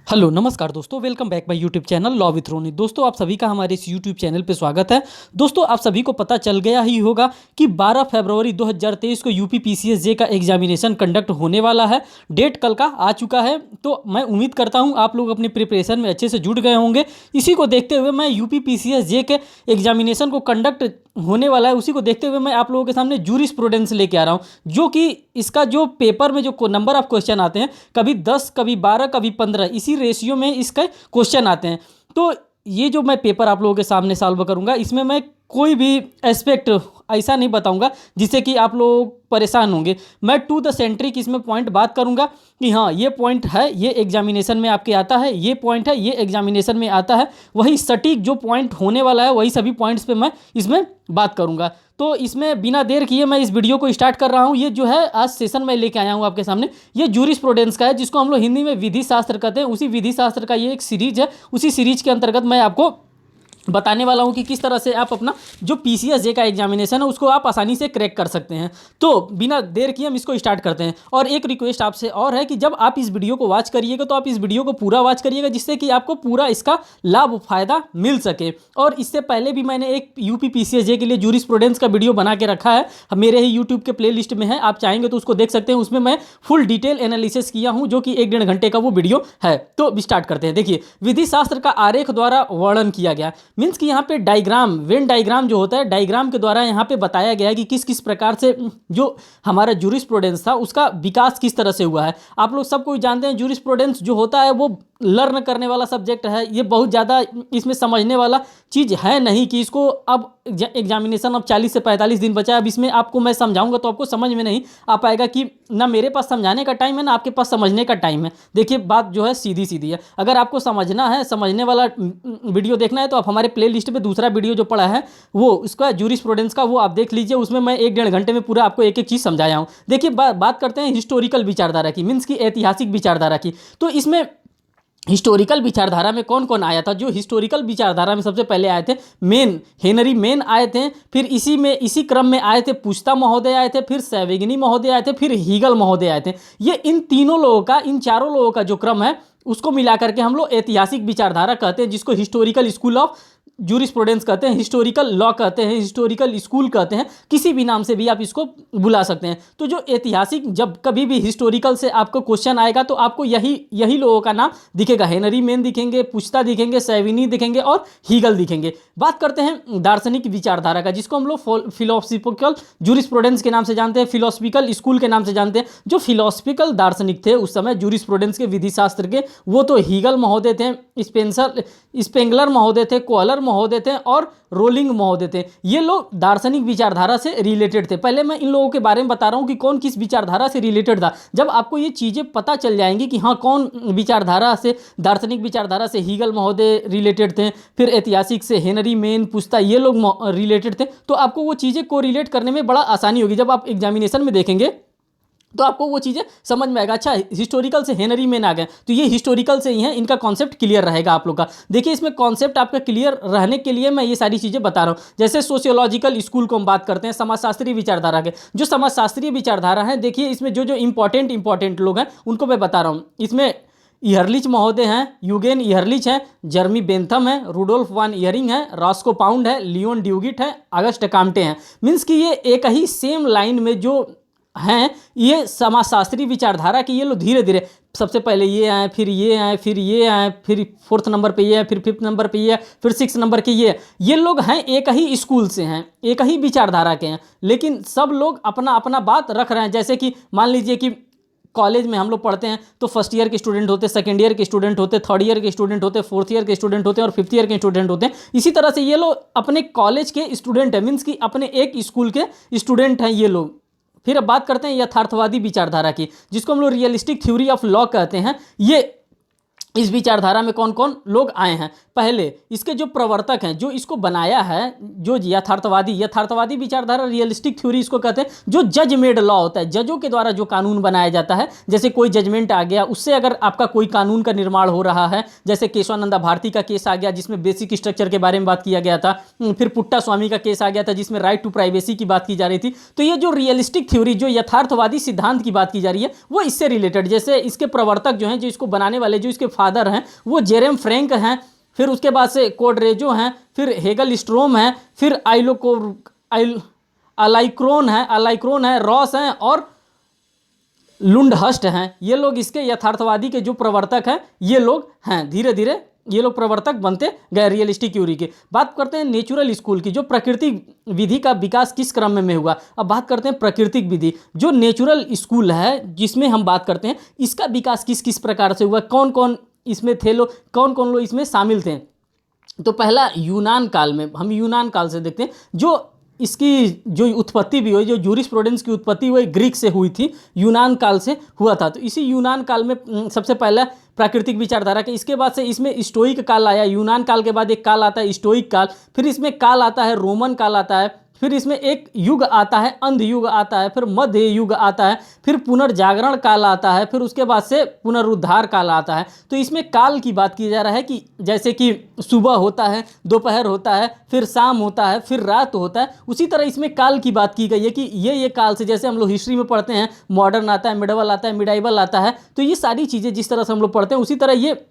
Hello नमस्कार दोस्तों, welcome back my YouTube channel law with Roni. दोस्तों आप सभी का हमारे इस यूट्यूब चैनल पे स्वागत है। दोस्तों आप सभी को पता चल गया ही होगा कि 12 फरवरी 2023 को यूपी पीसीएस जे का एग्जामिनेशन कंडक्ट होने वाला है। डेट कल का आ चुका है, तो मैं उम्मीद करता हूं आप लोग अपनी प्रिपरेशन में अच्छे से जुट गए होंगे। इसी को देखते हुए मैं यूपी पीसीएस जे के एग्जामिनेशन को कंडक्ट होने वाला है, उसी को देखते हुए मैं आप लोगों के सामने जूरिस्प्रूडेंस लेके आ रहा हूँ, जो कि इसका जो पेपर में जो नंबर ऑफ क्वेश्चन आते हैं, कभी 10 कभी 12 कभी 15, इसी रेशियो में इसके क्वेश्चन आते हैं। तो ये जो मैं पेपर आप लोगों के सामने सॉल्व करूँगा, इसमें मैं कोई भी एस्पेक्ट ऐसा नहीं बताऊंगा जिससे कि आप लोग परेशान होंगे। मैं टू द सेंट्रिक इसमें पॉइंट बात करूंगा कि हाँ ये पॉइंट है, ये एग्जामिनेशन में आपके आता है, ये पॉइंट है, ये एग्जामिनेशन में आता है। वही सटीक जो पॉइंट होने वाला है वही सभी पॉइंट्स पे मैं इसमें बात करूंगा। तो इसमें बिना देर किए मैं इस वीडियो को स्टार्ट कर रहा हूँ। ये जो है आज सेशन मैं लेके आया हूँ आपके सामने, ये जूरिस्प्रूडेंस का है, जिसको हम लोग हिंदी में विधि शास्त्र कहते हैं। उसी विधि शास्त्र का ये एक सीरीज है। उसी सीरीज के अंतर्गत मैं आपको बताने वाला हूं कि किस तरह से आप अपना जो पीसीएस जे का एग्जामिनेशन है उसको आप आसानी से क्रैक कर सकते हैं। तो बिना देर किए हम इसको स्टार्ट करते हैं। और एक रिक्वेस्ट आपसे और है कि जब आप इस वीडियो को वॉच करिएगा तो आप इस वीडियो को पूरा वॉच करिएगा, जिससे कि आपको पूरा इसका लाभ फायदा मिल सके। और इससे पहले भी मैंने एक यूपी पीसीएस जे के लिए जूरिस्प्रूडेंस का वीडियो बना के रखा है, मेरे ही यूट्यूब के प्ले लिस्ट में है, आप चाहेंगे तो उसको देख सकते हैं। उसमें मैं फुल डिटेल एनालिसिस किया हूँ, जो कि 1-1.5 घंटे का वो वीडियो है। तो स्टार्ट करते हैं। देखिए, विधि शास्त्र का आरेख द्वारा वर्णन किया गया, मीन्स कि यहाँ पे डायग्राम, वेन डायग्राम जो होता है, डायग्राम के द्वारा यहाँ पे बताया गया है कि किस किस प्रकार से जो हमारा जूरिस्प्रूडेंस था उसका विकास किस तरह से हुआ है। आप लोग सब कोई जानते हैं जूरिस्प्रूडेंस जो होता है वो लर्न करने वाला सब्जेक्ट है। ये बहुत ज़्यादा इसमें समझने वाला चीज़ है नहीं कि इसको अब एग्जामिनेशन अब 40 से 45 दिन बचा है। अब इसमें आपको मैं समझाऊंगा तो आपको समझ में नहीं आ पाएगा कि ना मेरे पास समझाने का टाइम है ना आपके पास समझने का टाइम है। देखिए बात जो है सीधी सीधी है। अगर आपको समझना है, समझने वाला वीडियो देखना है, तो आप हमारे प्ले लिस्ट में दूसरा वीडियो जो पड़ा है वो उसका जूरिस्प्रूडेंस का, वो आप देख लीजिए। उसमें मैं 1-1.5 घंटे में पूरा आपको एक एक चीज़ समझाया हूँ। देखिए बात करते हैं हिस्टोरिकल विचारधारा की, मीन्स की ऐतिहासिक विचारधारा की। तो इसमें हिस्टोरिकल विचारधारा में कौन कौन आया था? जो हिस्टोरिकल विचारधारा में सबसे पहले आए थे हेनरी मेन आए थे, फिर इसी क्रम में आए थे पुस्ता महोदय आए थे, फिर सैविगनी महोदय आए थे, फिर हीगल महोदय आए थे। ये इन तीनों लोगों का, इन चारों लोगों का जो क्रम है उसको मिलाकर के हम लोग ऐतिहासिक विचारधारा कहते हैं, जिसको हिस्टोरिकल स्कूल ऑफ जूरिस्प्रूडेंस कहते हैं, हिस्टोरिकल लॉ कहते हैं, हिस्टोरिकल स्कूल कहते हैं, किसी भी नाम से भी आप इसको बुला सकते हैं। तो जो ऐतिहासिक, जब कभी भी हिस्टोरिकल से आपको क्वेश्चन आएगा तो आपको यही लोगों का नाम दिखेगा। हेनरी मेन दिखेंगे, पुस्ता दिखेंगे, सैविनी दिखेंगे और हीगल दिखेंगे। बात करते हैं दार्शनिक विचारधारा का, जिसको हम लोग फिलोसफिकल जूरिस्प्रूडेंस के नाम से जानते हैं, फिलोसफिकल स्कूल के नाम से जानते हैं। जो फिलोसफिकल दार्शनिक थे उस समय जूरिस्प्रूडेंस के, विधि शास्त्र के, वो तो हीगल महोदय थे, स्पेंगलर महोदय थे, कोहलर महोदय थे और रोलिंग महोदय थे। ये लोग दार्शनिक विचारधारा से रिलेटेड थे। पहले मैं इन लोगों के बारे में बता रहा हूं कि कौन किस विचारधारा से रिलेटेड था। जब आपको ये चीजें पता चल जाएंगी कि हाँ कौन विचारधारा से, दार्शनिक विचारधारा से हीगल महोदय रिलेटेड थे, फिर ऐतिहासिक से हेनरी मेन, पुस्ता, ये लोग रिलेटेड थे, तो आपको वो चीजें को रिलेट करने में बड़ा आसानी होगी। जब आप एग्जामिनेशन में देखेंगे तो आपको वो चीज़ें समझ में आएगा। अच्छा, हिस्टोरिकल से हेनरी मेन आ गए तो ये हिस्टोरिकल से ही हैं, इनका कॉन्सेप्ट क्लियर रहेगा आप लोग का। देखिए इसमें कॉन्सेप्ट आपका क्लियर रहने के लिए मैं ये सारी चीज़ें बता रहा हूँ। जैसे सोशियोलॉजिकल स्कूल को हम बात करते हैं, समाजशास्त्रीय विचारधारा के, जो समाजशास्त्रीय विचारधारा है, देखिए इसमें जो जो इंपॉर्टेंट लोग हैं उनको मैं बता रहा हूँ। इसमें इहरलिच महोदय हैं, यूगेन इहरलिच हैं, जर्मी बेंथम है, रुडोल्फ वान इयरिंग है, रॉस्को पाउंड है, लियोन ड्यूगिट है, अगस्ट काम्टे हैं। मीन्स कि ये एक ही सेम लाइन में जो हैं, ये समाजशास्त्रीय विचारधारा की, ये लोग धीरे धीरे सबसे पहले ये आए, फिर ये आए, फिर ये आए, फिर 4th नंबर पे ये है, फिर 5th नंबर पे ये है, फिर 6th नंबर के ये लोग हैं, एक ही स्कूल से हैं, एक ही विचारधारा के हैं, लेकिन सब लोग अपना अपना बात रख रहे हैं। जैसे कि मान लीजिए कि कॉलेज में हम लोग पढ़ते हैं तो फर्स्ट ईयर के स्टूडेंट होते, सेकंड ईयर के स्टूडेंट होते, थर्ड ईयर के स्टूडेंट होते, 4th ईयर के स्टूडेंट होते हैं और 5th ईयर के स्टूडेंट होते हैं। इसी तरह से ये लोग अपने कॉलेज के स्टूडेंट हैं, मीन्स कि अपने एक स्कूल के स्टूडेंट हैं ये लोग। फिर अब बात करते हैं यथार्थवादी विचारधारा की, जिसको हम लोग रियलिस्टिक थ्योरी ऑफ लॉ कहते हैं। ये इस विचारधारा में कौन कौन लोग आए हैं? पहले इसके जो प्रवर्तक हैं, जो इसको बनाया है, जो यथार्थवादी विचारधारा, रियलिस्टिक थ्योरी इसको कहते हैं, जो जज मेड लॉ होता है, जजों के द्वारा जो कानून बनाया जाता है। जैसे कोई जजमेंट आ गया, उससे अगर आपका कोई कानून का निर्माण हो रहा है, जैसे केशवानंदा भारती का केस आ गया जिसमें बेसिक स्ट्रक्चर के बारे में बात किया गया था, फिर पुट्टा स्वामी का केस आ गया था जिसमें राइट टू प्राइवेसी की बात की जा रही थी। तो ये जो रियलिस्टिक थ्योरी, जो यथार्थवादी सिद्धांत की बात की जा रही है, वो इससे रिलेटेड, जैसे इसके प्रवर्तक जो हैं, जो इसको बनाने वाले, जो इसके फादर हैं, वो जेरेम फ्रैंक हैं, फिर उसके बाद से कोडरेजो हैं, फिर हेगल स्ट्रोम हैं, फिर अलाइक्रोन है, रॉस हैं और लुंडहस्ट हैं। ये लोग इसके यथार्थवादी के जो प्रवर्तक हैं, ये लोग हैं। धीरे धीरे ये लोग प्रवर्तक बनते गए रियलिस्टिक थ्योरी के। बात करते हैं नेचुरल स्कूल की, जो प्राकृतिक विधि का विकास किस क्रम में हुआ। अब बात करते हैं प्राकृतिक विधि, जो नेचुरल स्कूल है जिसमें हम बात करते हैं, इसका विकास किस किस प्रकार से हुआ, कौन कौन इसमें थे लोग, कौन कौन लोग इसमें शामिल थे। तो पहला यूनान काल में, हम यूनान काल से देखते हैं, जो इसकी जो उत्पत्ति भी हुई, जो जूरिस्प्रूडेंस की उत्पत्ति हुई, ग्रीक से हुई थी, यूनान काल से हुआ था। तो इसी यूनान काल में सबसे पहला प्राकृतिक विचारधारा के, इसके बाद से इसमें स्टोइक काल आया। यूनान काल के बाद एक काल आता है स्टोइक काल, फिर इसमें काल आता है रोमन काल आता है, फिर इसमें एक युग आता है अंध युग आता है, फिर मध्य युग आता है, फिर पुनर्जागरण काल आता है, फिर उसके बाद से पुनरुद्धार काल आता है। तो इसमें काल की बात की जा रहा है कि जैसे कि सुबह होता है, दोपहर होता है, फिर शाम होता है, फिर रात होता है, उसी तरह इसमें काल की बात की गई है कि ये काल से, जैसे हम लोग हिस्ट्री में पढ़ते हैं, मॉडर्न आता है, मिडवल आता है, मिडाइवल आता है, तो ये सारी चीज़ें जिस तरह से हम लोग पढ़ते हैं, उसी तरह ये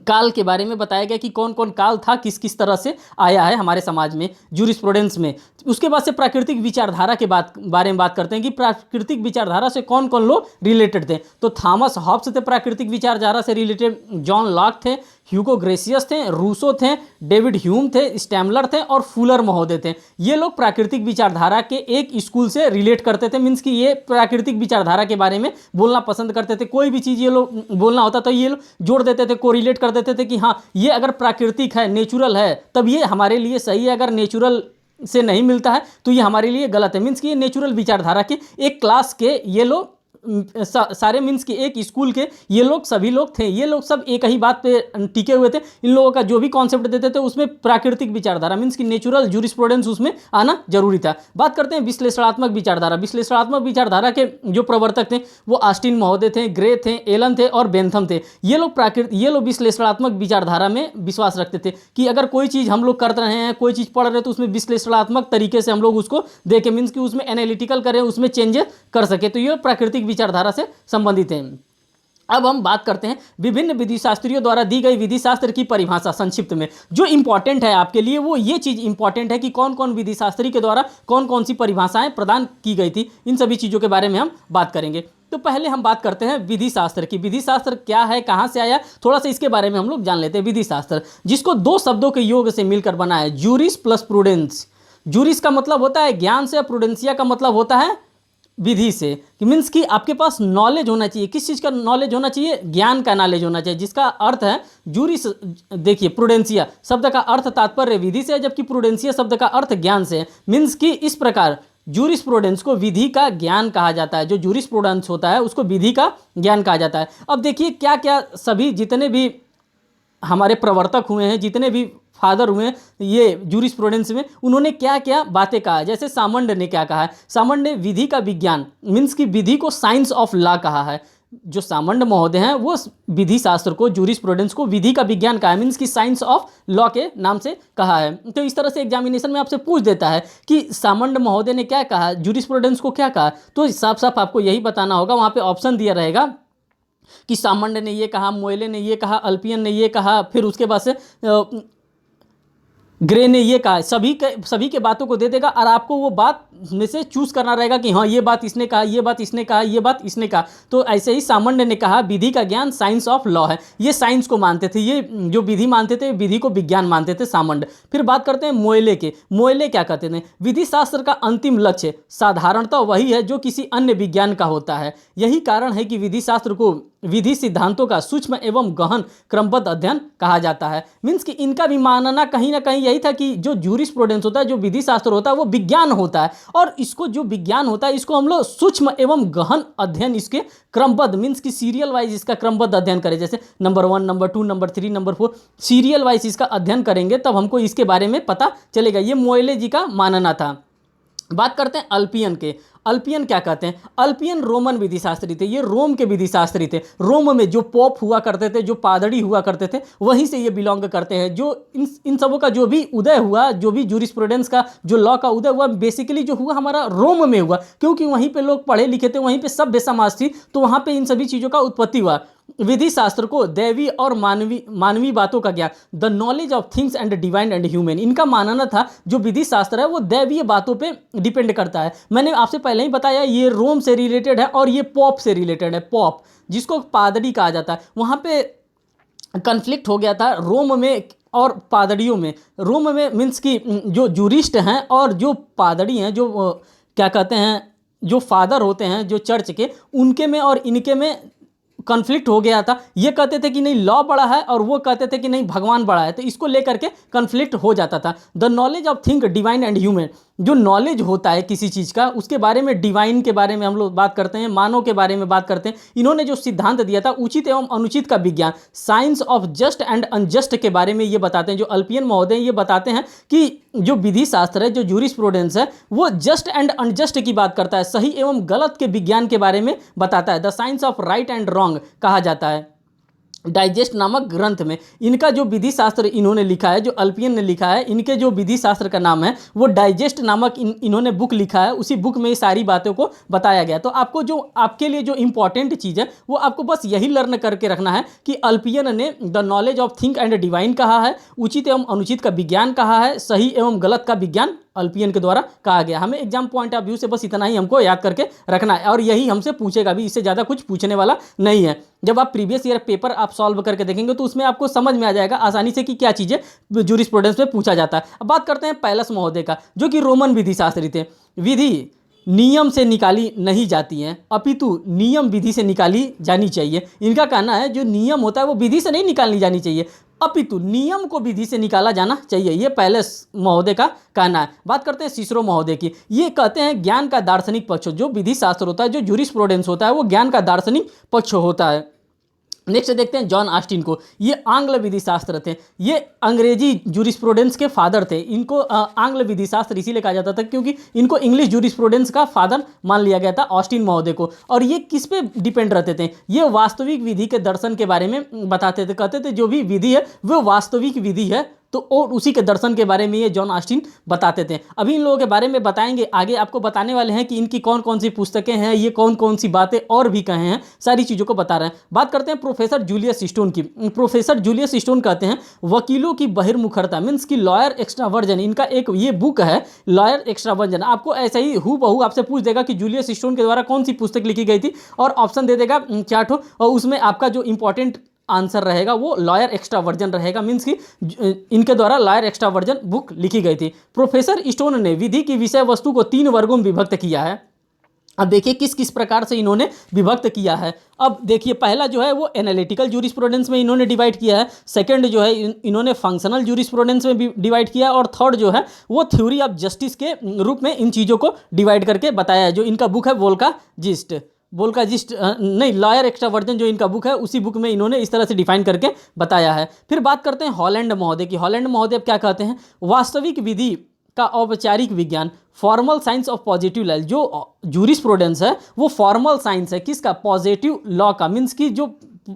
काल के बारे में बताया गया कि कौन कौन काल था, किस किस तरह से आया है हमारे समाज में, जूरिस्प्रूडेंस में। उसके बाद से प्राकृतिक विचारधारा के बारे में बात करते हैं कि प्राकृतिक विचारधारा से कौन कौन लोग रिलेटेड थे। तो थॉमस हॉब्स थे प्राकृतिक विचारधारा से रिलेटेड, जॉन लॉक थे, ह्यूगो ग्रेशियस थे, रूसो थे, डेविड ह्यूम थे, स्टैमलर थे और फुलर महोदय थे। ये लोग प्राकृतिक विचारधारा के एक स्कूल से रिलेट करते थे, मीन्स कि ये प्राकृतिक विचारधारा के बारे में बोलना पसंद करते थे। कोई भी चीज़ ये लोग बोलना होता तो ये लोग जोड़ देते थे, कोरिलेट कर देते थे कि हाँ ये अगर प्राकृतिक है, नेचुरल है, तब ये हमारे लिए सही है, अगर नेचुरल से नहीं मिलता है तो ये हमारे लिए गलत है। मीन्स कि ये नेचुरल विचारधारा के एक क्लास के ये लोग सारे मीन्स के एक स्कूल के ये लोग सभी लोग थे। ये लोग सब एक ही बात पे टिके हुए थे। इन लोगों का जो भी कॉन्सेप्ट देते थे उसमें प्राकृतिक विचारधारा मीन्स कि नेचुरल जूरिस्प्रूडेंस उसमें आना जरूरी था। बात करते हैं विश्लेषणात्मक विचारधारा। विश्लेषणात्मक विचारधारा के जो प्रवर्तक थे वो ऑस्टिन महोदय थे, ग्रे थे, एलन थे और बेंथम थे। ये लोग विश्लेषणात्मक विचारधारा में विश्वास रखते थे कि अगर कोई चीज़ हम लोग कर रहे हैं, कोई चीज़ पढ़ रहे हैं, तो उसमें विश्लेषणात्मक तरीके से हम लोग उसको देखें, मीन्स कि उसमें एनालिटिकल करें, उसमें चेंजेस कर सके। तो ये प्राकृतिक विचारधारा से संबंधित हैं। अब हम बात करते हैं विभिन्न विधि शास्त्रियों द्वारा दी गई विधि शास्त्र की परिभाषा। संक्षिप्त में जो इंपॉर्टेंट है आपके लिए वो ये चीज़ इंपॉर्टेंट है कि कौन कौन विधि शास्त्री के द्वारा कौन कौन सी परिभाषाएं प्रदान की गई थी। इन सभी चीज़ों के बारे में हम बात करेंगे। तो पहले हम बात करते हैं विधि शास्त्र की। विधि शास्त्र क्या है, कहाँ से आया, थोड़ा सा इसके बारे में हम लोग जान लेते हैं। विधि शास्त्र जिसको दो शब्दों के योग से मिलकर बना है, जूरिस प्लस प्रूडेंस। जूरिस का मतलब होता है ज्ञान से, प्रूडेंसिया का मतलब होता है विधि से। मीन्स कि आपके पास नॉलेज होना चाहिए। किस चीज़ का नॉलेज होना चाहिए? ज्ञान का नॉलेज होना चाहिए, जिसका अर्थ है जूरिस। देखिए प्रूडेंसिया शब्द का अर्थ तात्पर्य विधि से है, जबकि प्रूडेंसिया शब्द का अर्थ ज्ञान से है। मीन्स कि इस प्रकार जूरिस्प्रूडेंस को विधि का ज्ञान कहा जाता है। जो जूरिस्प्रूडेंस होता है उसको विधि का ज्ञान कहा जाता है। अब देखिए क्या क्या सभी जितने भी हमारे प्रवर्तक हुए हैं, जितने भी फादर हुए हैं ये जूरिस्प्रूडेंस में, उन्होंने क्या क्या बातें कहा है। जैसे सामंड ने क्या कहा है? सामंड ने विधि का विज्ञान मीन्स कि विधि को साइंस ऑफ लॉ कहा है। जो सामंड महोदय हैं वो विधि शास्त्र को, जूरिस्प्रूडेंस को विधि का विज्ञान कहा है, मीन्स कि साइंस ऑफ लॉ के नाम से कहा है। तो इस तरह से एग्जामिनेशन में आपसे पूछ देता है कि सामंड महोदय ने क्या कहा, जूरिस्प्रूडेंस को क्या कहा, तो साफ साफ आपको यही बताना होगा। वहाँ पे ऑप्शन दिया रहेगा कि सामंड ने ये कहा, मोएले ने ये कहा, अल्पियन ने ये कहा, फिर उसके बाद से ग्रे ने ये कहा। सभी के बातों को दे देगा और आपको वो बात में से चूज करना रहेगा कि हाँ ये बात इसने कहा, ये बात इसने कहा, ये बात इसने कहा। तो ऐसे ही सामंड ने कहा विधि का ज्ञान साइंस ऑफ लॉ है। ये साइंस को मानते थे, ये जो विधि मानते थे विधि को विज्ञान मानते थे सामंड। फिर बात करते हैं मोएले के। मोएले क्या कहते थे? विधि शास्त्र का अंतिम लक्ष्य साधारणतः वही है जो किसी अन्य विज्ञान का होता है। यही कारण है कि विधि शास्त्र को विधि सिद्धांतों का सूक्ष्म एवं गहन क्रमबद्ध अध्ययन कहा जाता है। मीन्स कि इनका भी मानना कहीं ना कहीं यही था कि जो जूरिस्प्रूडेंस होता है, जो विधि शास्त्र होता है वो विज्ञान होता है और इसको जो विज्ञान होता है इसको हम लोग सूक्ष्म एवं गहन अध्ययन इसके क्रमबद्ध मीन्स की सीरियल वाइज इसका क्रमबद्ध अध्ययन करें, जैसे number 1, number 2, number 3, number 4 serial wise इसका अध्ययन करेंगे तब हमको इसके बारे में पता चलेगा। ये मोएले जी का मानना था। बात करते हैं अल्पियन के। अल्पियन क्या कहते हैं? अल्पियन रोमन विधि शास्त्री थे, ये रोम के विधि शास्त्री थे। रोम में जो पोप हुआ करते थे, जो पादरी हुआ करते थे, वहीं से ये बिलोंग करते हैं। जो इन सबों का जो भी उदय हुआ, जो भी जूरिस्प्रूडेंस का जो लॉ का उदय हुआ, बेसिकली जो हुआ हमारा रोम में हुआ, क्योंकि वहीं पे लोग पढ़े लिखे थे, वहीं पे सभ्य समाज थी, तो वहाँ पे इन सभी चीज़ों का उत्पत्ति हुआ। विधि शास्त्र को दैवी और मानवीय बातों का ज्ञान, the knowledge of things and divine and human, इनका मानना था जो विधि शास्त्र है वो दैवीय बातों पे डिपेंड करता है। मैंने आपसे पहले ही बताया ये रोम से रिलेटेड है और ये पॉप से रिलेटेड है। पॉप जिसको पादरी कहा जाता है, वहाँ पे कन्फ्लिक्ट हो गया था रोम में और पादरियों में। रोम में मीन्स की जो जूरिस्ट हैं और जो पादरी हैं, जो क्या कहते हैं, जो फादर होते हैं जो चर्च के, उनके में और इनके में कन्फ्लिक्ट हो गया था। ये कहते थे कि नहीं लॉ बड़ा है और वो कहते थे कि नहीं भगवान बड़ा है, तो इसको लेकर के कन्फ्लिक्ट हो जाता था। The knowledge of thing divine and human, जो नॉलेज होता है किसी चीज़ का उसके बारे में, डिवाइन के बारे में हम लोग बात करते हैं, मानव के बारे में बात करते हैं। इन्होंने जो सिद्धांत दिया था उचित एवं अनुचित का विज्ञान, science of just and unjust के बारे में ये बताते हैं। जो अल्पियन महोदय ये बताते हैं कि जो विधि शास्त्र है, जो जूरिस्प्रूडेंस है, वो जस्ट एंड अनजस्ट की बात करता है, सही एवं गलत के विज्ञान के बारे में बताता है। The science of right and wrong कहा जाता है। डाइजेस्ट नामक ग्रंथ में इनका जो विधि शास्त्र इन्होंने लिखा है, जो अल्पियन ने लिखा है, इनके जो विधि शास्त्र का नाम है वो डाइजेस्ट नामक इन्होंने बुक लिखा है। उसी बुक में ये सारी बातों को बताया गया। तो आपको जो आपके लिए जो इंपॉर्टेंट चीज़ है वो आपको बस यही लर्न करके रखना है कि अल्पियन ने the knowledge of think and divine कहा है, उचित एवं अनुचित का विज्ञान कहा है, सही एवं गलत का विज्ञान अल्पियन के द्वारा कहा गया। हमें एग्जाम पॉइंट ऑफ व्यू से बस इतना ही हमको याद करके रखना है और यही हमसे पूछेगा भी, इससे ज़्यादा कुछ पूछने वाला नहीं है। जब आप प्रीवियस ईयर पेपर आप सॉल्व करके देखेंगे तो उसमें आपको समझ में आ जाएगा आसानी से कि क्या चीज़ें जूरिस्प्रूडेंस में पूछा जाता है। अब बात करते हैं पैलस महोदय का, जो कि रोमन विधि शास्त्री थे। विधि नियम से निकाली नहीं जाती हैं, अपितु नियम विधि से निकाली जानी चाहिए। इनका कहना है जो नियम होता है वो विधि से नहीं निकालनी जानी चाहिए, अपितु नियम को विधि से निकाला जाना चाहिए। ये पैलस महोदय का कहना है। बात करते हैं सिसरो महोदय की। ये कहते हैं ज्ञान का दार्शनिक पक्ष, जो विधि शास्त्र होता है, जो जूरिस्प्रूडेंस होता है, वो ज्ञान का दार्शनिक पक्ष होता है। नेक्स्ट देखते हैं जॉन ऑस्टिन को। ये आंग्ल विधि शास्त्र थे, ये अंग्रेजी जूरिस्प्रूडेंस के फादर थे। इनको आंग्ल विधि शास्त्र इसीलिए कहा जाता था क्योंकि इनको इंग्लिश जूरिस्प्रूडेंस का फादर मान लिया गया था, ऑस्टिन महोदय को। और ये किस पे डिपेंड रहते थे? ये वास्तविक विधि के दर्शन के बारे में बताते थे। कहते थे जो भी विधि है वो वास्तविक विधि है, तो और उसी के दर्शन के बारे में ये जॉन ऑस्टिन बताते थे। अभी इन लोगों के बारे में बताएंगे, आगे आपको बताने वाले हैं कि इनकी कौन कौन सी पुस्तकें हैं, ये कौन कौन सी बातें और भी कहे हैं, सारी चीज़ों को बता रहे हैं। बात करते हैं प्रोफेसर जूलियस स्टोन की। प्रोफेसर जूलियस स्टोन कहते हैं वकीलों की बहिर्मुखरता मीन्स की लॉयर एक्स्ट्रावर्जन, इनका एक ये बुक है लॉयर एक्स्ट्रावर्जन। आपको ऐसा ही हूबहू आपसे पूछ देगा कि जूलियस स्टोन के द्वारा कौन सी पुस्तक लिखी गई थी और ऑप्शन दे देगा 4 ठो, और उसमें आपका जो इंपॉर्टेंट आंसर रहेगा वो लॉयर एक्स्ट्रावर्जन रहेगा। मीन्स कि इनके द्वारा लॉयर एक्स्ट्रावर्जन बुक लिखी गई थी। प्रोफेसर स्टोन ने विधि की विषय वस्तु को 3 वर्गों में विभक्त किया है। अब देखिए किस किस प्रकार से इन्होंने विभक्त किया है। अब देखिए पहला जो है वो एनालिटिकल जूरिस्प्रूडेंस में इन्होंने डिवाइड किया है, सेकंड जो है इन्होंने फंक्शनल जूरिस्प्रूडेंस में भी डिवाइड किया है, और थर्ड जो है वो थ्योरी ऑफ जस्टिस के रूप में इन चीज़ों को डिवाइड करके बताया है। जो इनका बुक है वोल्काजिस्ट नहीं, लॉयर एक्स्ट्रावर्जन जो इनका बुक है उसी बुक में इन्होंने इस तरह से डिफाइन करके बताया है। फिर बात करते हैं हॉलैंड महोदय की। हॉलैंड महोदय क्या कहते हैं? वास्तविक विधि का औपचारिक विज्ञान, formal science of positive law. जो जूरिस्प्रूडेंस है वो फॉर्मल साइंस है, किसका? पॉजिटिव लॉ का, मीन्स की जो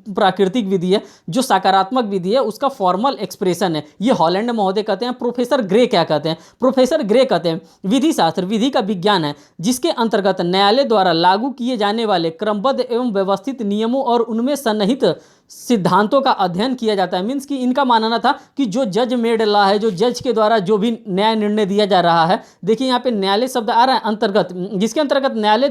प्राकृतिक विधि है, जो सकारात्मक विधि है, उसका फॉर्मल एक्सप्रेशन है। ये हॉलैंड महोदय कहते हैं। प्रोफेसर ग्रे क्या कहते हैं? प्रोफेसर ग्रे कहते हैं विधि शास्त्र विधि का विज्ञान है जिसके अंतर्गत न्यायालय द्वारा लागू किए जाने वाले क्रमबद्ध एवं व्यवस्थित नियमों और उनमें सन्निहित सिद्धांतों का अध्ययन किया जाता है। मीन्स कि इनका मानना था कि जो जज मेड लॉ है, जो जज के द्वारा जो भी न्याय निर्णय दिया जा रहा है, देखिए यहाँ पे न्यायालय शब्द आ रहा है अंतर्गत, जिसके अंतर्गत न्यायालय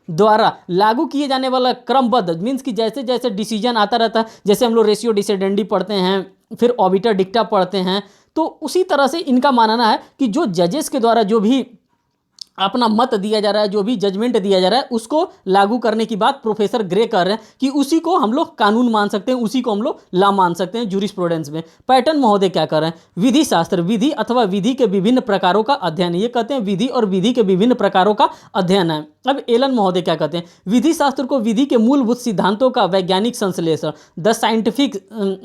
द्वारा लागू किए जाने वाला क्रमबद्ध, मीन्स कि जैसे जैसे डिसीजन आता रहता है, जैसे हम लोग रेशियो डिसिडेंडी पढ़ते हैं, फिर ऑबिटर डिक्टा पढ़ते हैं, तो उसी तरह से इनका मानना है कि जो जजेस के द्वारा जो भी अपना मत दिया जा रहा है, जो भी जजमेंट दिया जा रहा है उसको लागू करने की बात प्रोफेसर ग्रे कर रहे हैं कि उसी को हम लोग कानून मान सकते हैं, उसी को हम लोग लॉ मान सकते हैं जूरिस्प्रूडेंस में। पैटर्न महोदय क्या कर रहे हैं? विधि शास्त्र, विधि अथवा विधि के विभिन्न प्रकारों का अध्ययन। ये कहते हैं विधि और विधि के विभिन्न प्रकारों का अध्ययन है। अब एलन महोदय क्या कहते हैं? विधि शास्त्र को विधि के मूलभूत सिद्धांतों का वैज्ञानिक संश्लेषण, the scientific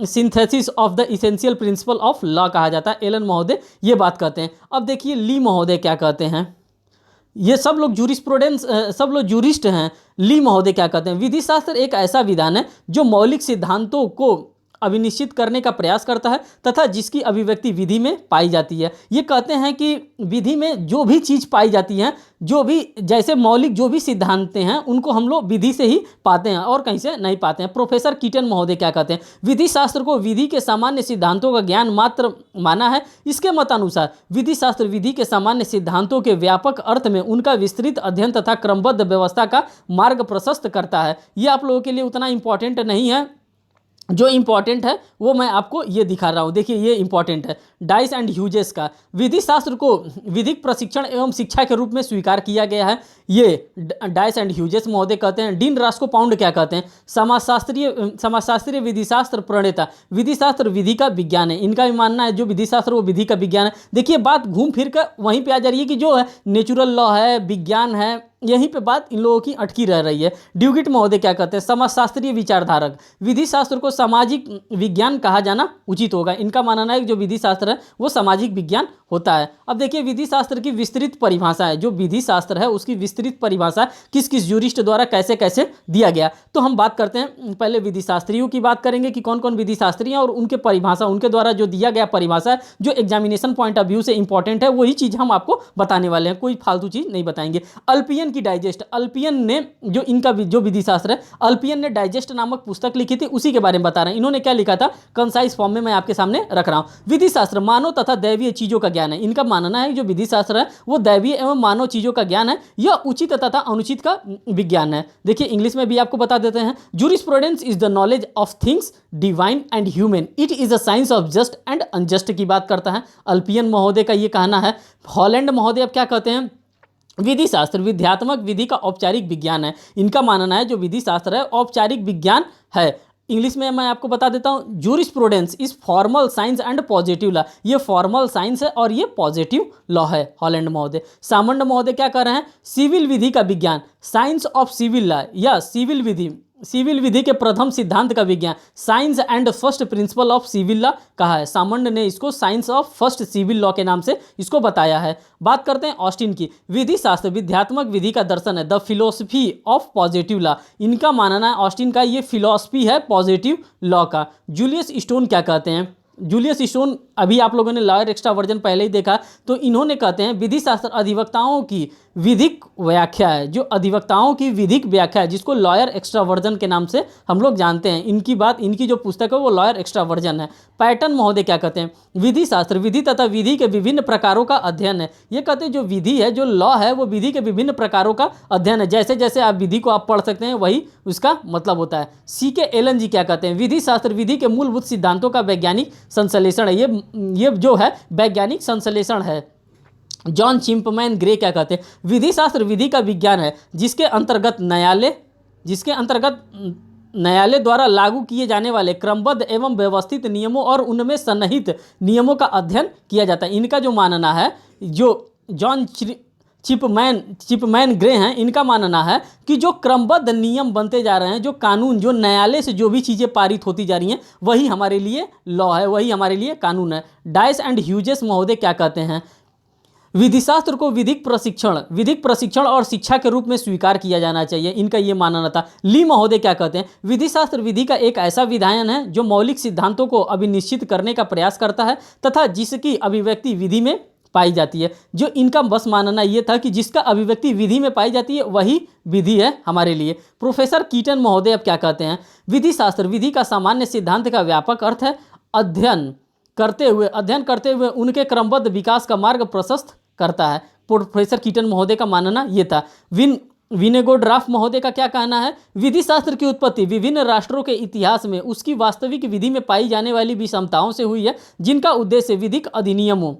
synthesis of the essential principle of law कहा जाता है। एलन महोदय ये बात कहते हैं। अब देखिए ली महोदय क्या कहते हैं। ये सब लोग जूरिस्प्रूडेंस, सब लोग जूरिस्ट हैं। ली महोदय क्या कहते हैं? विधि शास्त्र एक ऐसा विधान है जो मौलिक सिद्धांतों को अभिनिश्चित करने का प्रयास करता है तथा जिसकी अभिव्यक्ति विधि में पाई जाती है। ये कहते हैं कि विधि में जो भी चीज़ पाई जाती है, जो भी जैसे मौलिक जो भी सिद्धांत हैं उनको हम लोग विधि से ही पाते हैं और कहीं से नहीं पाते हैं। प्रोफेसर कीटन महोदय क्या कहते हैं? विधि शास्त्र को विधि के सामान्य सिद्धांतों का ज्ञान मात्र माना है। इसके मतानुसार विधि शास्त्र विधि के सामान्य सिद्धांतों के व्यापक अर्थ में उनका विस्तृत अध्ययन तथा क्रमबद्ध व्यवस्था का मार्ग प्रशस्त करता है। ये आप लोगों के लिए उतना इंपॉर्टेंट नहीं है, जो इंपॉर्टेंट है वो मैं आपको ये दिखा रहा हूँ। देखिए ये इंपॉर्टेंट है। डाइस एंड ह्यूजेस का विधि शास्त्र को विधिक प्रशिक्षण एवं शिक्षा के रूप में स्वीकार किया गया है। ये डाइस एंड ह्यूजेस महोदय कहते हैं। डीन रास्को पाउंड क्या कहते हैं? समाजशास्त्रीय विधि शास्त्र प्रणेता। विधि शास्त्र विधि का विज्ञान है। इनका भी मानना है जो विधि शास्त्र वो विधि का विज्ञान है। देखिए बात घूम फिर कर वहीं पे आ जा रही है कि जो है नेचुरल लॉ है, विज्ञान है, यहीं पे बात इन लोगों की अटकी रह रही है। ड्यूगिट महोदय क्या कहते हैं? समाजशास्त्रीय विचारधारक। विधि शास्त्र को सामाजिक विज्ञान कहा जाना उचित होगा। इनका मानना है कि जो विधि शास्त्र है वो सामाजिक विज्ञान होता है। अब देखिए विधि शास्त्र की विस्तृत परिभाषा है। जो विधि शास्त्र है उसकी विस्तृत परिभाषा किस किस जूरिस्ट द्वारा कैसे कैसे दिया गया। तो हम बात करते हैं, पहले विधि शास्त्रियों की बात करेंगे कि कौन कौन विधि शास्त्री हैं और उनके परिभाषा, उनके द्वारा जो दिया गया परिभाषा है जो एग्जामिनेशन पॉइंट ऑफ व्यू से इंपॉर्टेंट है, वही चीज़ हम आपको बताने वाले हैं, कोई फालतू चीज़ नहीं बताएंगे। अल्पियन की डाइजेस्ट, अल्पियन ने जो इनका जो विधि शास्त्र है, अल्पियन ने डाइजेस्ट नामक पुस्तक लिखी थी, उसी के बारे में बता रहे हैं। इन्होंने क्या लिखा था कंसाइज फॉर्म में मैं आपके सामने रख रहा हूं। विधि शास्त्र मानव तथा दैवीय चीजों का ज्ञान है। इनका मानना है जो विधि शास्त्र है वो दैवीय एवं मानव चीजों का ज्ञान है, यह उचित तथा अनुचित का विज्ञान है। देखिए इंग्लिश में भी आपको बता देते हैं। Jurisprudence is the knowledge of things divine and human, it is a science of just and unjust की बात करता है। अल्पियन महोदय का ये कहना है। हॉलैंड महोदय अब क्या कहते हैं? विधि शास्त्र विध्यात्मक विधि का औपचारिक विज्ञान है। इनका मानना है जो विधि शास्त्र है औपचारिक विज्ञान है। इंग्लिश में मैं आपको बता देता हूँ, jurisprudence is formal science and positive law. ये फॉर्मल साइंस है और ये पॉजिटिव लॉ है। हॉलैंड महोदय। सामंड महोदय क्या कर रहे हैं? सिविल विधि का विज्ञान, साइंस ऑफ सिविल लॉ या सिविल विधि के प्रथम सिद्धांत का विज्ञान, science and first principle of civil law कहा है। सामंड ने इसको science of first civil law के नाम से इसको बताया है। बात करते हैं ऑस्टिन की। विधि शास्त्र विध्यात्मक विधि का दर्शन है, the philosophy of positive law. इनका मानना है ऑस्टिन का ये फिलोसफी है पॉजिटिव लॉ का। जूलियस स्टोन क्या कहते हैं? जूलियस स्टोन अभी आप लोगों ने लॉयर एक्स्ट्रा वर्जन पहले ही देखा, तो इन्होंने कहते हैं विधि शास्त्र अधिवक्ताओं की विधिक व्याख्या है, जो अधिवक्ताओं की विधिक व्याख्या है, जिसको लॉयर एक्स्ट्रा वर्जन के नाम से हम लोग जानते हैं। इनकी जो पुस्तक है वो लॉयर एक्स्ट्रा वर्जन है। पैटर्न महोदय क्या कहते हैं? विधि शास्त्र विधि तथा विधि के विभिन्न प्रकारों का अध्ययन है। ये कहते हैं जो विधि है, जो लॉ है, वो विधि के विभिन्न प्रकारों का अध्ययन है। जैसे जैसे आप विधि को आप पढ़ सकते हैं वही उसका मतलब होता है। CK एलन जी क्या कहते हैं? विधि शास्त्र विधि के मूलभूत सिद्धांतों का वैज्ञानिक संश्लेषण है। ये जो है वैज्ञानिक संश्लेषण है। जॉन चिंपमैन ग्रे क्या कहते हैं? विधि शास्त्र विधि का विज्ञान है जिसके अंतर्गत न्यायालय द्वारा लागू किए जाने वाले क्रमबद्ध एवं व्यवस्थित नियमों और उनमें सन्निहित नियमों का अध्ययन किया जाता है। इनका जो मानना है, जो जॉन चिपमैन ग्रे हैं, इनका मानना है कि जो क्रमबद्ध नियम बनते जा रहे हैं, जो कानून, जो न्यायालय से जो भी चीज़ें पारित होती जा रही हैं, वही हमारे लिए लॉ है, वही हमारे लिए कानून है। डाइस एंड ह्यूजेस महोदय क्या कहते हैं? विधिशास्त्र को विधिक प्रशिक्षण और शिक्षा के रूप में स्वीकार किया जाना चाहिए। इनका ये मानना था। ली महोदय क्या कहते हैं? विधिशास्त्र विधि का एक ऐसा विधान है जो मौलिक सिद्धांतों को अभिनिश्चित करने का प्रयास करता है तथा जिसकी अभिव्यक्ति विधि में पाई जाती है। जो इनका बस मानना ये था कि जिसका अभिव्यक्ति विधि में पाई जाती है वही विधि है हमारे लिए। प्रोफेसर कीटन महोदय अब क्या कहते हैं? विधि शास्त्र विधि का सामान्य सिद्धांत का व्यापक अर्थ है अध्ययन करते हुए उनके क्रमबद्ध विकास का मार्ग प्रशस्त करता है। प्रोफेसर कीटन महोदय का मानना ये था। विनेगोड्राफ महोदय का क्या कहना है? विधि शास्त्र की उत्पत्ति विभिन्न राष्ट्रों के इतिहास में उसकी वास्तविक विधि में पाई जाने वाली विषमताओं से हुई है, जिनका उद्देश्य विधिक अधिनियमों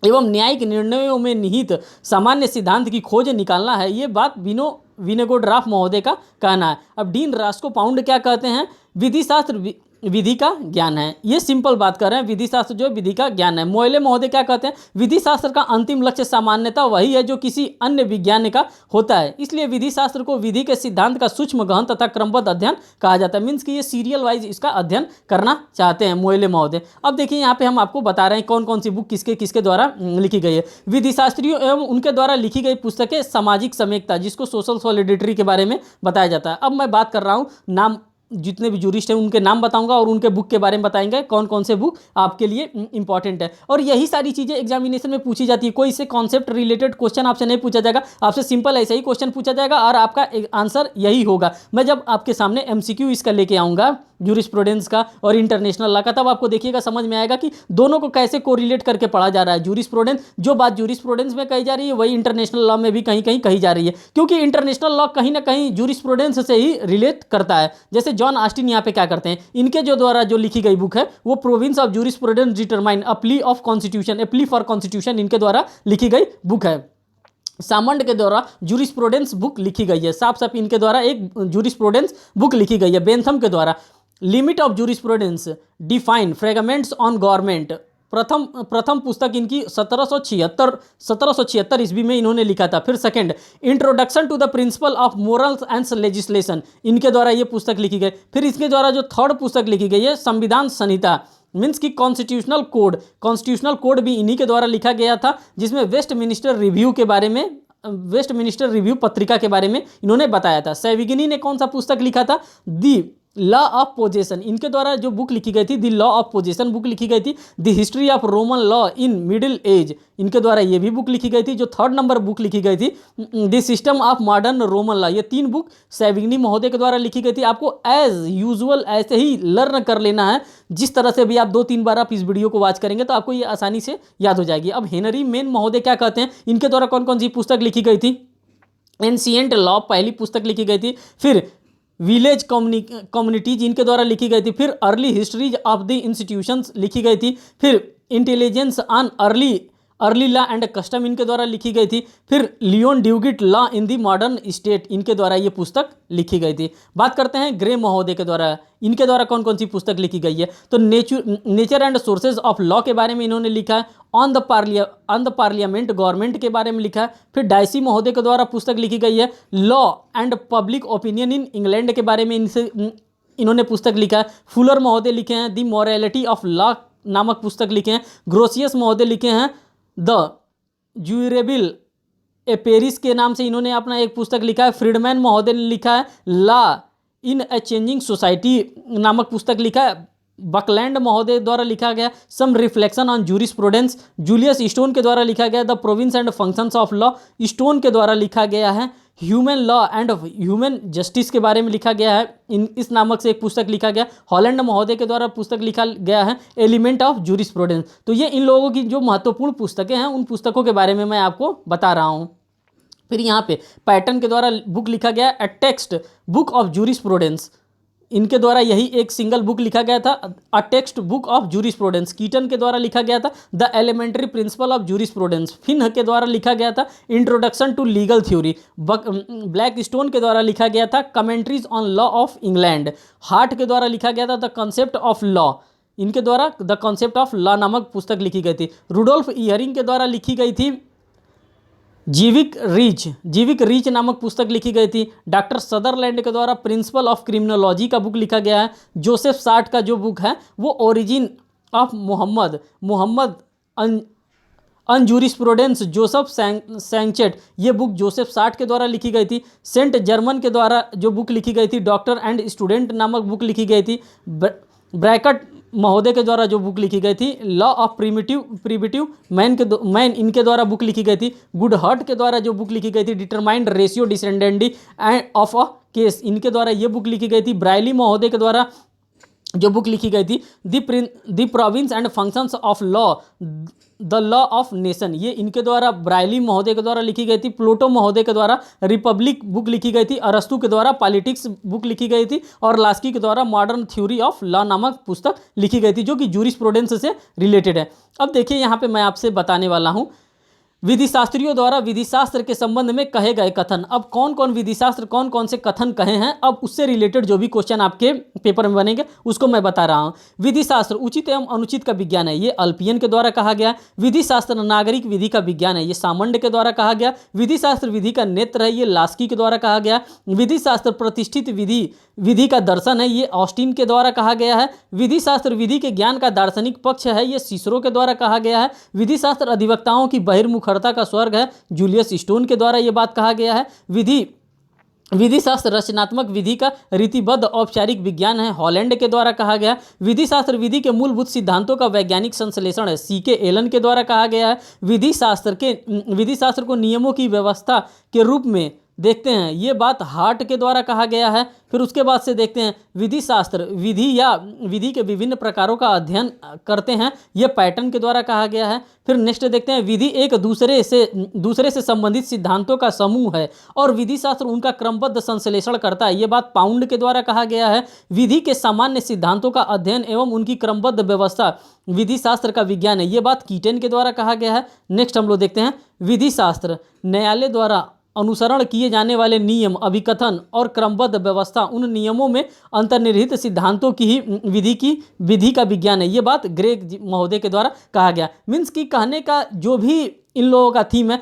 एवं न्यायिक निर्णयों में निहित सामान्य सिद्धांत की खोज निकालना है। ये बात विनोग्रेडोव महोदय का कहना है। अब डीन रास्को पाउंड क्या कहते हैं? विधि शास्त्र विधि का ज्ञान है। ये सिंपल बात कर रहे हैं, विधि शास्त्र जो है विधि का ज्ञान है। मोएले महोदय क्या कहते हैं? विधि शास्त्र का अंतिम लक्ष्य सामान्यतः वही है जो किसी अन्य विज्ञान का होता है, इसलिए विधि शास्त्र को विधि के सिद्धांत का सूक्ष्म गहन तथा क्रमबद्ध अध्ययन कहा जाता है। मीन्स कि ये सीरियल वाइज इसका अध्ययन करना चाहते हैं मोएले महोदय। अब देखिए यहाँ पे हम आपको बता रहे हैं कौन कौन सी बुक किसके किसके द्वारा लिखी गई है। विधि शास्त्रियों एवं उनके द्वारा लिखी गई पुस्तकें सामाजिक समेकता, जिसको सोशल सॉलिडिटी के बारे में बताया जाता है। अब मैं बात कर रहा हूँ नाम, जितने भी जूरिस्ट हैं उनके नाम बताऊंगा और उनके बुक के बारे में बताएंगे कौन कौन से बुक आपके लिए इंपॉर्टेंट है। और यही सारी चीज़ें एग्जामिनेशन में पूछी जाती है। कोई इससे कॉन्सेप्ट रिलेटेड क्वेश्चन आपसे नहीं पूछा जाएगा, आपसे सिंपल ऐसा ही क्वेश्चन पूछा जाएगा और आपका आंसर यही होगा। मैं जब आपके सामने एमसीक्यू इसका लेके आऊँगा जूरिस्प्रूडेंस का और इंटरनेशनल लॉ का, तब आपको देखिएगा समझ में आएगा कि दोनों को कैसे कोरिलेट करके पढ़ा जा रहा है। जूरिस्प्रूडेंस, जो बात जूरिस्प्रूडेंस में कही जा रही है वही इंटरनेशनल लॉ में भी कहीं कहीं कही जा रही है, क्योंकि इंटरनेशनल लॉ कहीं ना कहीं जूरिस्प्रूडेंस से ही रिलेट करता है। जैसे जॉन ऑस्टिन यहाँ पे क्या करते हैं, इनके जो द्वारा जो लिखी गई बुक है वो province of jurisprudence determine a plea of constitution, A plea for constitution, इनके द्वारा लिखी गई बुक है। सामंड के द्वारा जूरिस्प्रूडेंस बुक लिखी गई है, साफ साफ इनके द्वारा एक जूरिस्प्रूडेंस बुक लिखी गई है। बेंथम के द्वारा limit of jurisprudence, define, fragments on government, प्रथम पुस्तक इनकी 1776 ईस्वी में इन्होंने लिखा था। फिर second, introduction to the principle of morals and legislation, इनके द्वारा ये पुस्तक लिखी गई। फिर इसके द्वारा जो थर्ड पुस्तक लिखी गई है संविधान संहिता, मीन्स की कॉन्स्टिट्यूशनल कोड भी इन्हीं के द्वारा लिखा गया था, जिसमें वेस्टमिनिस्टर रिव्यू के बारे में, वेस्टमिनिस्टर रिव्यू पत्रिका के बारे में इन्होंने बताया था। सेविगनी ने कौन सा पुस्तक लिखा था? दी लॉ ऑफ पोजेशन, इनके द्वारा जो बुक लिखी गई थी the law of possession book लिखी गई थी। The history of Roman law in middle age, इनके द्वारा ये भी बुक लिखी गई थी। जो थर्ड नंबर बुक लिखी गई थी the system of modern Roman law, ये 3 बुक सेविगनी महोदय के द्वारा लिखी गई थी। आपको एज यूजुअल ऐसे ही लर्न कर लेना है, जिस तरह से भी आप 2-3 बार आप इस वीडियो को वॉच करेंगे तो आपको ये आसानी से याद हो जाएगी। अब हेनरी मेन महोदय क्या कहते हैं, इनके द्वारा कौन कौन सी पुस्तक लिखी गई थी? एंशिएंट लॉ पहली पुस्तक लिखी गई थी। फिर विलेज कम्युनिटीज इनके द्वारा लिखी गई थी। फिर early histories of the institutions लिखी गई थी। फिर intelligence on early law and custom इनके द्वारा लिखी गई थी। फिर Leon Duguit law in the modern state, इनके द्वारा ये पुस्तक लिखी गई थी। बात करते हैं ग्रे महोदय के द्वारा, इनके द्वारा कौन कौन सी पुस्तक लिखी गई है? तो nature and sources of law के बारे में इन्होंने लिखा है। ऑन द पार्लियामेंट गवर्नमेंट के बारे में लिखा है। फिर डाइसी महोदय के द्वारा पुस्तक लिखी गई है law and public opinion in England के बारे में इन्होंने पुस्तक लिखा है। फुलर महोदय लिखे हैं द मॉरलिटी ऑफ लॉ नामक पुस्तक लिखे हैं। ग्रोसियस महोदय लिखे हैं द ज्यूरेबल ए पेरिस के नाम से इन्होंने अपना एक पुस्तक लिखा है। फ्रीडमैन महोदय ने लिखा है law in a changing society नामक पुस्तक लिखा है। बकलैंड महोदय द्वारा लिखा गया some reflection on jurisprudence. Julius Stone के द्वारा लिखा गया the province and functions of law. Stone के द्वारा लिखा गया है human law and human justice के बारे में लिखा गया है। इस नामक से एक पुस्तक लिखा गया। हॉलैंड महोदय के द्वारा पुस्तक लिखा गया है एलिमेंट ऑफ जूरिस्प्रूडेंस। तो ये इन लोगों की जो महत्वपूर्ण पुस्तकें हैं उन पुस्तकों के बारे में मैं आपको बता रहा हूँ। फिर यहाँ पे पैटर्न के द्वारा बुक लिखा गया a text book of jurisprudence, इनके द्वारा यही एक सिंगल बुक लिखा गया था a text book of jurisprudence. Keeton के द्वारा लिखा गया था the elementary principle of jurisprudence. Finn के द्वारा लिखा गया था introduction to legal theory. Blackstone के द्वारा लिखा गया था commentaries on law of England. Hart के द्वारा लिखा गया था द कॉन्सेप्ट ऑफ लॉ, इनके द्वारा द कॉन्सेप्ट ऑफ लॉ नामक पुस्तक लिखी गई थी। रुडोल्फ इयरिंग के द्वारा लिखी गई थी जीविक रीच नामक पुस्तक लिखी गई थी। डॉक्टर सदरलैंड के द्वारा प्रिंसिपल ऑफ क्रिमिनोलॉजी का बुक लिखा गया है। जोसेफ सार्ट का जो बुक है वो ओरिजिन ऑफ मोहम्मद अनजूरिस्प्रूडेंस जोसेफ सैंचेट, ये बुक जोसेफ सार्ट के द्वारा लिखी गई थी। सेंट जर्मन के द्वारा जो बुक लिखी गई थी डॉक्टर एंड स्टूडेंट नामक बुक लिखी गई थी। ब्रैकट महोदय के द्वारा जो बुक लिखी गई थी लॉ ऑफ प्रिमिटिव मैन इनके द्वारा बुक लिखी गई थी। गुड हर्ट के द्वारा जो बुक लिखी गई थी determined ratio decidendi and of a case, इनके द्वारा ये बुक लिखी गई थी। ब्रायली महोदय के द्वारा जो बुक लिखी गई थी, the province and functions of law, the law of nation, ये इनके द्वारा ब्रायली महोदय के द्वारा लिखी गई थी। प्लूटो महोदय के द्वारा रिपब्लिक बुक लिखी गई थी। अरस्तु के द्वारा पॉलिटिक्स बुक लिखी गई थी। और लास्की के द्वारा मॉडर्न थ्योरी ऑफ लॉ नामक पुस्तक लिखी गई थी, जो कि जूरिस्प्रूडेंस से रिलेटेड है। अब देखिए यहाँ पे मैं आपसे बताने वाला हूँ विधि शास्त्रियों द्वारा विधि शास्त्र के संबंध में कहे गए कथन। अब कौन कौन विधि शास्त्र कौन कौन से कथन कहे हैं, अब उससे रिलेटेड जो भी क्वेश्चन आपके पेपर में बनेंगे उसको मैं बता रहा हूँ। विधि शास्त्र उचित एवं अनुचित का विज्ञान है, ये अल्पियन के द्वारा कहा गया। विधि शास्त्र नागरिक विधि का विज्ञान है, ये सामंड के द्वारा कहा गया। विधि शास्त्र विधि का नेत्र है, ये लास्की के द्वारा कहा गया। विधि शास्त्र प्रतिष्ठित विधि का दर्शन है, ये ऑस्टिन के द्वारा कहा गया है। विधि शास्त्र विधि के ज्ञान का दार्शनिक पक्ष है, ये सिसरो के द्वारा कहा गया है। विधि शास्त्र अधिवक्ताओं की बहिर्मुखरता का स्वर्ग है, जूलियस स्टोन के द्वारा ये बात कहा गया है। विधि शास्त्र रचनात्मक विधि का रीतिबद्ध औपचारिक विज्ञान है, हॉलैंड के द्वारा कहा गया। विधि शास्त्र विधि के मूलभूत सिद्धांतों का वैज्ञानिक संश्लेषण है, सीके एलन के द्वारा कहा गया है। विधि शास्त्र को नियमों की व्यवस्था के रूप में देखते हैं, ये बात हार्ट के द्वारा कहा गया है। फिर उसके बाद से देखते हैं विधि शास्त्र विधि या विधि के विभिन्न प्रकारों का अध्ययन करते हैं, ये पैटर्न के द्वारा कहा गया है। फिर नेक्स्ट देखते हैं विधि एक दूसरे से संबंधित सिद्धांतों का समूह है और विधि शास्त्र उनका क्रमबद्ध संश्लेषण करता है, ये बात पाउंड के द्वारा कहा गया है। विधि के सामान्य सिद्धांतों का अध्ययन एवं उनकी क्रमबद्ध व्यवस्था विधि शास्त्र का विज्ञान है, ये बात कीटन के द्वारा कहा गया है। नेक्स्ट हम लोग देखते हैं विधि शास्त्र न्यायालय द्वारा अनुसरण किए जाने वाले नियम, अभिकथन और क्रमबद्ध व्यवस्था, उन नियमों में अंतर्निहित सिद्धांतों की ही विधि का विज्ञान है, ये बात ग्रेग महोदय के द्वारा कहा गया। मीन्स कि कहने का जो भी इन लोगों का थीम है,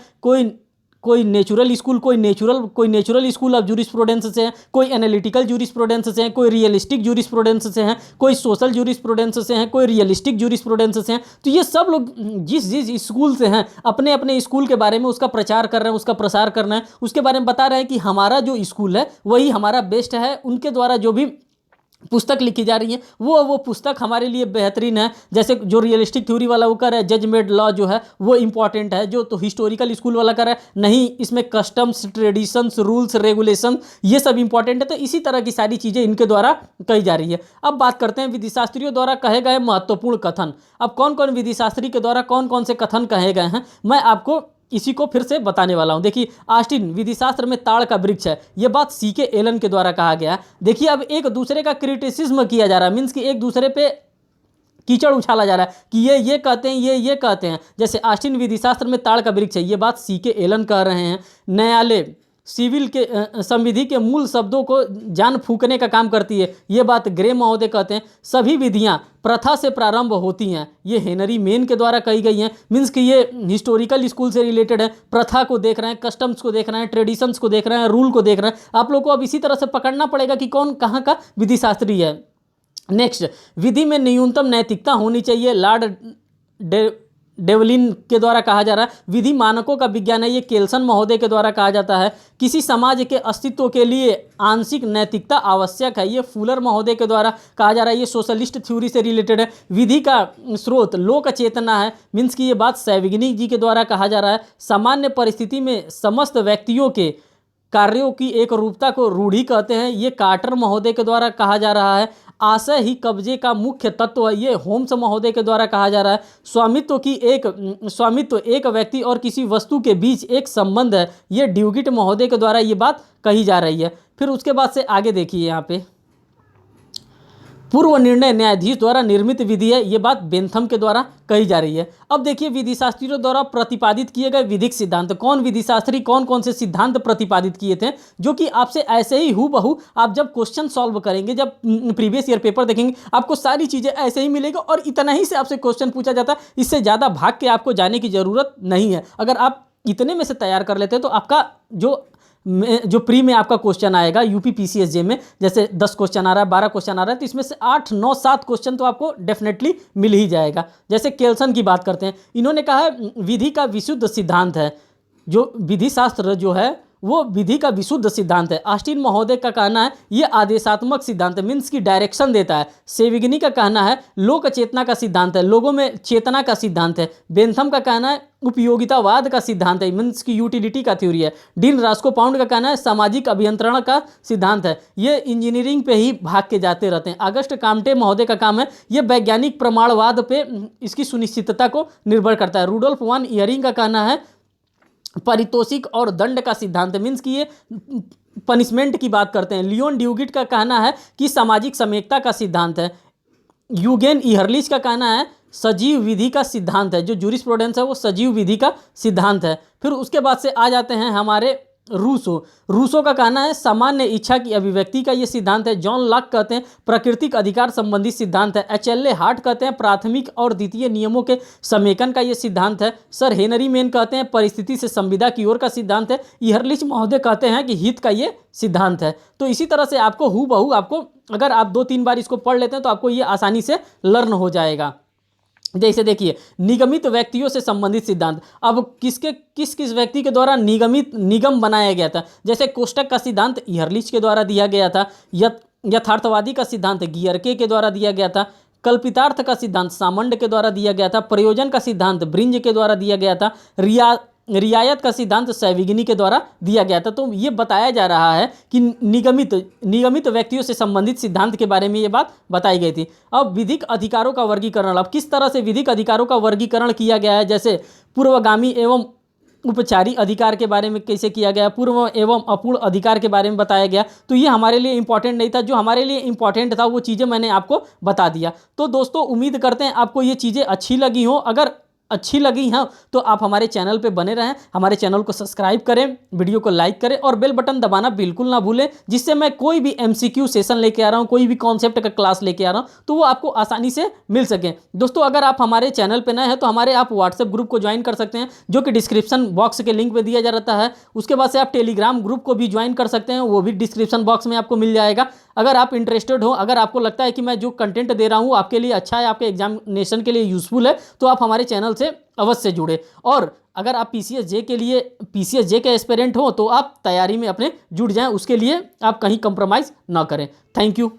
कोई नेचुरल स्कूल, कोई नेचुरल स्कूल ऑफ जूरिस्प्रूडेंस से है, कोई एनालिटिकल जूरिस्प्रूडेंस से है, कोई रियलिस्टिक जूरिस्प्रूडेंस से है, कोई सोशल जूरिस्प्रूडेंस से है, कोई रियलिस्टिक जूरिस्प्रूडेंस से हैं। तो ये सब लोग जिस स्कूल से हैं अपने अपने स्कूल के बारे में उसका प्रचार कर रहे हैं, उसका प्रसार करना है, उसके बारे में बता रहे हैं कि हमारा जो स्कूल है वही हमारा बेस्ट है। उनके द्वारा जो भी पुस्तक लिखी जा रही है वो पुस्तक हमारे लिए बेहतरीन है। जैसे जो रियलिस्टिक थ्योरी वाला वो कर रहा है जज मेड लॉ जो है वो इंपॉर्टेंट है, जो तो हिस्टोरिकल स्कूल वाला कर रहा है नहीं, इसमें कस्टम्स, ट्रेडिशंस, रूल्स, रेगुलेशन ये सब इंपॉर्टेंट है। तो इसी तरह की सारी चीज़ें इनके द्वारा कही जा रही है। अब बात करते हैं विधिशास्त्रियों द्वारा कहे गए महत्वपूर्ण कथन। अब कौन कौन विधिशास्त्री के द्वारा कौन कौन से कथन कहे गए हैं मैं आपको इसी को फिर से बताने वाला हूं। देखिए ऑस्टिन विधिशास्त्र में ताड़ का वृक्ष है, यह बात सीके एलन के द्वारा कहा गया। देखिए अब एक दूसरे का क्रिटिसिज्म किया जा रहा है, मीन्स कि एक दूसरे पे कीचड़ उछाला जा रहा है कि ये कहते हैं, ये कहते हैं। जैसे ऑस्टिन विधिशास्त्र में ताड़ का वृक्ष है, ये बात सीके एलन कह रहे हैं। न्यायालय सिविल के संविधि के मूल शब्दों को जान फूकने का काम करती है, ये बात ग्रे महोदय कहते हैं। सभी विधियां प्रथा से प्रारंभ होती हैं, ये हेनरी मेन के द्वारा कही गई हैं। मीन्स कि ये हिस्टोरिकल स्कूल से रिलेटेड है, प्रथा को देख रहे हैं, कस्टम्स को देख रहे हैं, ट्रेडिशंस को देख रहे हैं, रूल को देख रहे हैं। आप लोग को अब इसी तरह से पकड़ना पड़ेगा कि कौन कहाँ का विधिशास्त्री है। नेक्स्ट, विधि में न्यूनतम नैतिकता होनी चाहिए, लॉर्ड डेवलिन के द्वारा कहा जा रहा है। विधि मानकों का विज्ञान है, ये केल्सन महोदय के द्वारा कहा जाता है। किसी समाज के अस्तित्व के लिए आंशिक नैतिकता आवश्यक है, ये फुलर महोदय के द्वारा कहा जा रहा है। ये सोशलिस्ट थ्योरी से रिलेटेड है। विधि का स्रोत लोक चेतना है, मीन्स कि ये बात सैविग्निक जी के द्वारा कहा जा रहा है। सामान्य परिस्थिति में समस्त व्यक्तियों के कार्यों की एक रूपता को रूढ़ी कहते हैं, ये कार्टर महोदय के द्वारा कहा जा रहा है। आशय ही कब्जे का मुख्य तत्व है, ये होम्स महोदय के द्वारा कहा जा रहा है। स्वामित्व एक व्यक्ति और किसी वस्तु के बीच एक संबंध है, ये ड्यूगिट महोदय के द्वारा ये बात कही जा रही है। फिर उसके बाद से आगे देखिए, यहाँ पे पूर्व निर्णय न्यायाधीश द्वारा निर्मित विधि है, ये बात बेंथम के द्वारा कही जा रही है। अब देखिए विधिशास्त्रियों द्वारा प्रतिपादित किए गए विधिक सिद्धांत, कौन विधिशास्त्री कौन कौन से सिद्धांत प्रतिपादित किए थे, जो कि आपसे ऐसे ही हूबहू आप जब क्वेश्चन सॉल्व करेंगे, जब प्रीवियस ईयर पेपर देखेंगे, आपको सारी चीज़ें ऐसे ही मिलेगी और इतना ही से आपसे क्वेश्चन पूछा जाता है। इससे ज़्यादा भाग के आपको जाने की ज़रूरत नहीं है। अगर आप इतने में से तैयार कर लेते हैं तो आपका जो प्री में आपका क्वेश्चन आएगा यूपी पीसीएसजे में, जैसे 10 क्वेश्चन आ रहा है, 12 क्वेश्चन आ रहा है, तो इसमें से 8, 9, 7 क्वेश्चन तो आपको डेफिनेटली मिल ही जाएगा। जैसे केल्सन की बात करते हैं, इन्होंने कहा है विधि का विशुद्ध सिद्धांत है, जो विधि शास्त्र जो है वो विधि का विशुद्ध सिद्धांत है। ऑस्टिन महोदय का कहना है ये आदेशात्मक सिद्धांत है, मीन्स की डायरेक्शन देता है। सेविग्नी का कहना है लोक चेतना का सिद्धांत है, लोगों में चेतना का सिद्धांत है। बेंथम का कहना है उपयोगितावाद का सिद्धांत है, मीन्स की यूटिलिटी का थ्योरी है। डीन रास्को पाउंड का कहना है सामाजिक अभियंत्रण का सिद्धांत है। ये इंजीनियरिंग पे ही भाग के जाते रहते हैं। अगस्ट काम्टे महोदय का काम है ये वैज्ञानिक प्रमाणवाद पे इसकी सुनिश्चितता को निर्भर करता है। रूडोल्फ वन इयरिंग का कहना है पारितोषिक और दंड का सिद्धांत, मीन्स कि ये पनिशमेंट की बात करते हैं। लियोन ड्यूगिट का कहना है कि सामाजिक समयकता का सिद्धांत है। यूगेन इहरलिच का कहना है सजीव विधि का सिद्धांत है। जो जूरिस्प्रूडेंस है वो सजीव विधि का सिद्धांत है। फिर उसके बाद से आ जाते हैं हमारे रूसो का कहना है सामान्य इच्छा की अभिव्यक्ति का ये सिद्धांत है। जॉन लॉक कहते हैं प्राकृतिक अधिकार संबंधी सिद्धांत है। एचएलए हार्ट कहते हैं प्राथमिक और द्वितीय नियमों के समेकन का ये सिद्धांत है। सर हेनरी मेन कहते हैं परिस्थिति से संविदा की ओर का सिद्धांत है। इहरलिच महोदय कहते हैं कि हित का ये सिद्धांत है। तो इसी तरह से आपको हूबहू आपको अगर आप 2-3 बार इसको पढ़ लेते हैं तो आपको ये आसानी से लर्न हो जाएगा। जैसे देखिए निगमित व्यक्तियों से संबंधित सिद्धांत, अब किस व्यक्ति के द्वारा निगम बनाया गया था। जैसे कोष्टक का सिद्धांत इहरलिच के द्वारा दिया गया था। यथार्थवादी का सिद्धांत गियरके के द्वारा दिया गया था। कल्पितार्थ का सिद्धांत सामंड के द्वारा दिया गया था। प्रयोजन का सिद्धांत ब्रिंज के द्वारा दिया गया था। रियायत का सिद्धांत सेविग्नी के द्वारा दिया गया था। तो ये बताया जा रहा है कि निगमित व्यक्तियों से संबंधित सिद्धांत के बारे में ये बात बताई गई थी। अब विधिक अधिकारों का वर्गीकरण, अब किस तरह से विधिक अधिकारों का वर्गीकरण किया गया है। जैसे पूर्वगामी एवं उपचारी अधिकार के बारे में कैसे किया गया, पूर्व एवं अपूर्ण अधिकार के बारे में बताया गया। तो ये हमारे लिए इंपॉर्टेंट नहीं था, जो हमारे लिए इंपॉर्टेंट था वो चीज़ें मैंने आपको बता दिया। तो दोस्तों उम्मीद करते हैं आपको ये चीज़ें अच्छी लगी हों। अगर अच्छी लगी हैं तो आप हमारे चैनल पे बने रहें, हमारे चैनल को सब्सक्राइब करें, वीडियो को लाइक करें और बेल बटन दबाना बिल्कुल ना भूलें, जिससे मैं कोई भी एमसीक्यू सेशन लेके आ रहा हूँ, कोई भी कॉन्सेप्ट का क्लास लेके आ रहा हूँ तो वो आपको आसानी से मिल सके। दोस्तों अगर आप हमारे चैनल पे नए हैं तो हमारे आप व्हाट्सएप ग्रुप को ज्वाइन कर सकते हैं, जो कि डिस्क्रिप्शन बॉक्स के लिंक पे दिया जा रहता है। उसके बाद से आप टेलीग्राम ग्रुप को भी ज्वाइन कर सकते हैं, वो भी डिस्क्रिप्शन बॉक्स में आपको मिल जाएगा। अगर आप इंटरेस्टेड हो, अगर आपको लगता है कि मैं जो कंटेंट दे रहा हूँ आपके लिए अच्छा है, आपके एग्जामिनेशन के लिए यूजफुल है, तो आप हमारे चैनल से अवश्य जुड़े। और अगर आप पीसीएस जे के एस्पिरेंट हो तो आप तैयारी में अपने जुड़ जाएं, उसके लिए आप कहीं कंप्रोमाइज़ ना करें। Thank you.